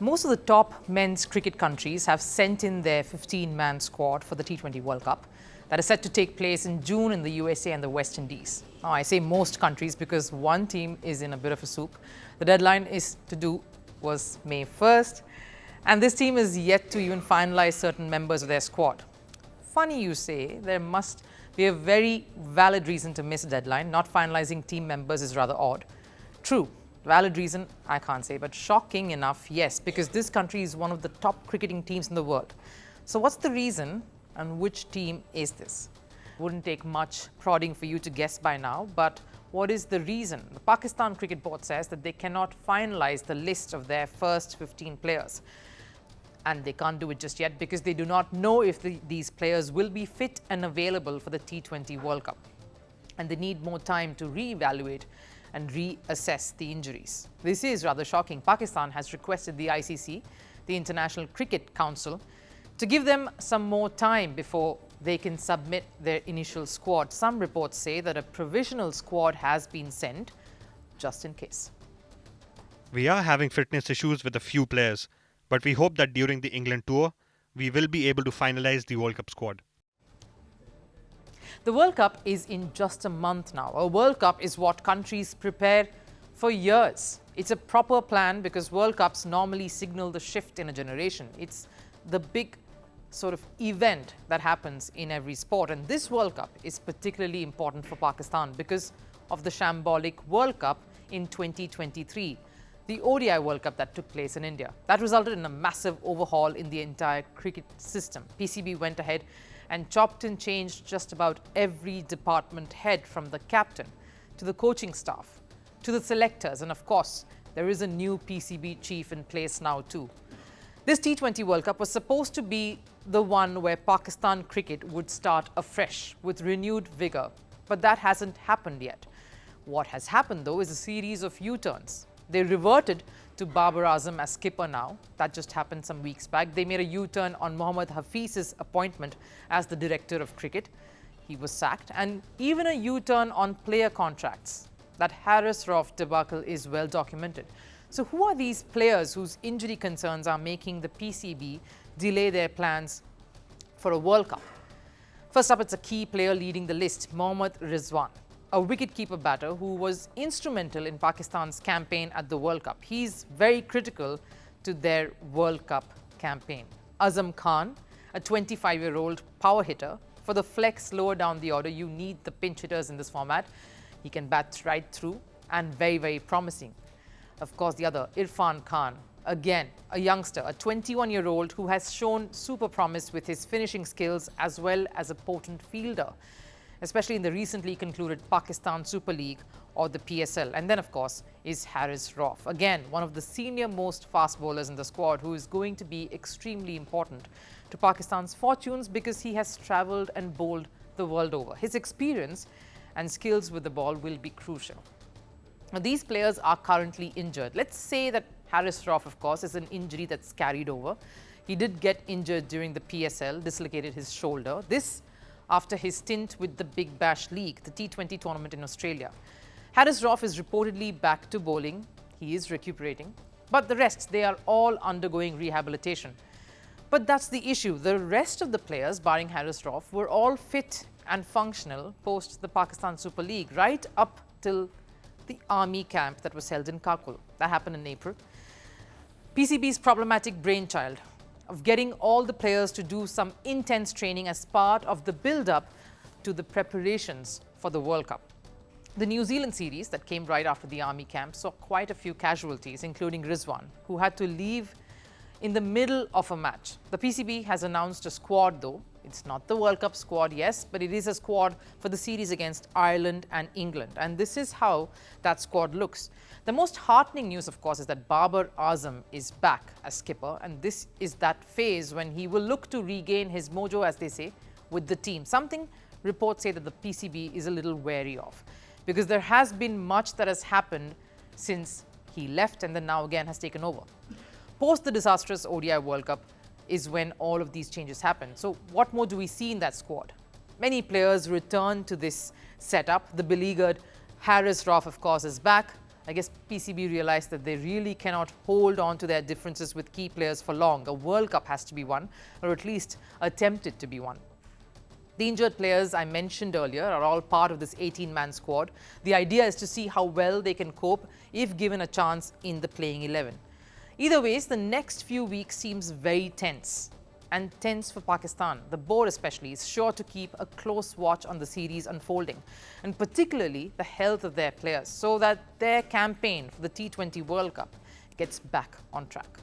Most of the top men's cricket countries have sent in their 15-man squad for the T20 World Cup that is set to take place in June in the USA and the West Indies. Now, I say most countries because one team is in a bit of a soup. The deadline was May 1st, and this team is yet to even finalize certain members of their squad. Funny you say, there must be a very valid reason to miss a deadline. Not finalizing team members is rather odd. True. Valid reason, I can't say, but shocking enough, yes, because this country is one of the top cricketing teams in the world. So what's the reason and which team is this? Wouldn't take much prodding for you to guess by now, but what is the reason? The Pakistan Cricket Board says that they cannot finalize the list of their first 15 players. And they can't do it just yet because they do not know if these players will be fit and available for the T20 World Cup. And they need more time to reevaluate and reassess the injuries. This is rather shocking. Pakistan has requested the ICC, the International Cricket Council, to give them some more time before they can submit their initial squad. Some reports say that a provisional squad has been sent just in case. We are having fitness issues with a few players, but we hope that during the England tour, we will be able to finalize the World Cup squad. The World Cup is in just a month now. A World Cup is what countries prepare for years. It's a proper plan because World Cups normally signal the shift in a generation. It's the big sort of event that happens in every sport. And this World Cup is particularly important for Pakistan because of the shambolic World Cup in 2023, the ODI World Cup that took place in India. That resulted in a massive overhaul in the entire cricket system. PCB went ahead and chopped and changed just about every department head, from the captain to the coaching staff to the selectors, and of course there is a new PCB chief in place now too. This T20 World Cup was supposed to be the one where Pakistan cricket would start afresh with renewed vigour, but that hasn't happened yet. What has happened though is a series of U-turns. They reverted to Babar Azam as skipper now. That just happened some weeks back. They made a U-turn on Mohammad Hafiz's appointment as the director of cricket. He was sacked. And even a U-turn on player contracts. That Haris Rauf debacle is well documented. So who are these players whose injury concerns are making the PCB delay their plans for a World Cup? First up, it's a key player leading the list, Mohammad Rizwan, a wicket-keeper batter who was instrumental in Pakistan's campaign at the World Cup. He's very critical to their World Cup campaign. Azam Khan, a 25-year-old power hitter. For the flex lower down the order, you need the pinch hitters in this format. He can bat right through and very, very promising. Of course, the other, Irfan Khan, again, a youngster, a 21-year-old who has shown super promise with his finishing skills as well as a potent fielder, especially in the recently concluded Pakistan Super League or the PSL. And then, of course, is Haris Rauf. Again, one of the senior most fast bowlers in the squad who is going to be extremely important to Pakistan's fortunes because he has travelled and bowled the world over. His experience and skills with the ball will be crucial. Now, these players are currently injured. Let's say that Haris Rauf, of course, is an injury that's carried over. He did get injured during the PSL, dislocated his shoulder. This after his stint with the Big Bash League, the T20 tournament in Australia. Haris Rauf is reportedly back to bowling. He is recuperating. But the rest, they are all undergoing rehabilitation. But that's the issue. The rest of the players, barring Haris Rauf, were all fit and functional post the Pakistan Super League, right up till the army camp that was held in Kakul. That happened in April. PCB's problematic brainchild of getting all the players to do some intense training as part of the build-up to the preparations for the World Cup. The New Zealand series that came right after the army camp saw quite a few casualties, including Rizwan, who had to leave in the middle of a match. The PCB has announced a squad though. It's not the World Cup squad, yes, but it is a squad for the series against Ireland and England. And this is how that squad looks. The most heartening news, of course, is that Babar Azam is back as skipper. And this is that phase when he will look to regain his mojo, as they say, with the team. Something reports say that the PCB is a little wary of, because there has been much that has happened since he left and then now again has taken over. Post the disastrous ODI World Cup is when all of these changes happen. So what more do we see in that squad? Many players return to this setup. The beleaguered Haris Rauf, of course, is back. I guess PCB realized that they really cannot hold on to their differences with key players for long. A World Cup has to be won, or at least attempted to be won. The injured players I mentioned earlier are all part of this 18-man squad. The idea is to see how well they can cope if given a chance in the playing 11. Either ways, the next few weeks seems very tense. And tense for Pakistan. The board especially is sure to keep a close watch on the series unfolding, and particularly the health of their players, so that their campaign for the T20 World Cup gets back on track.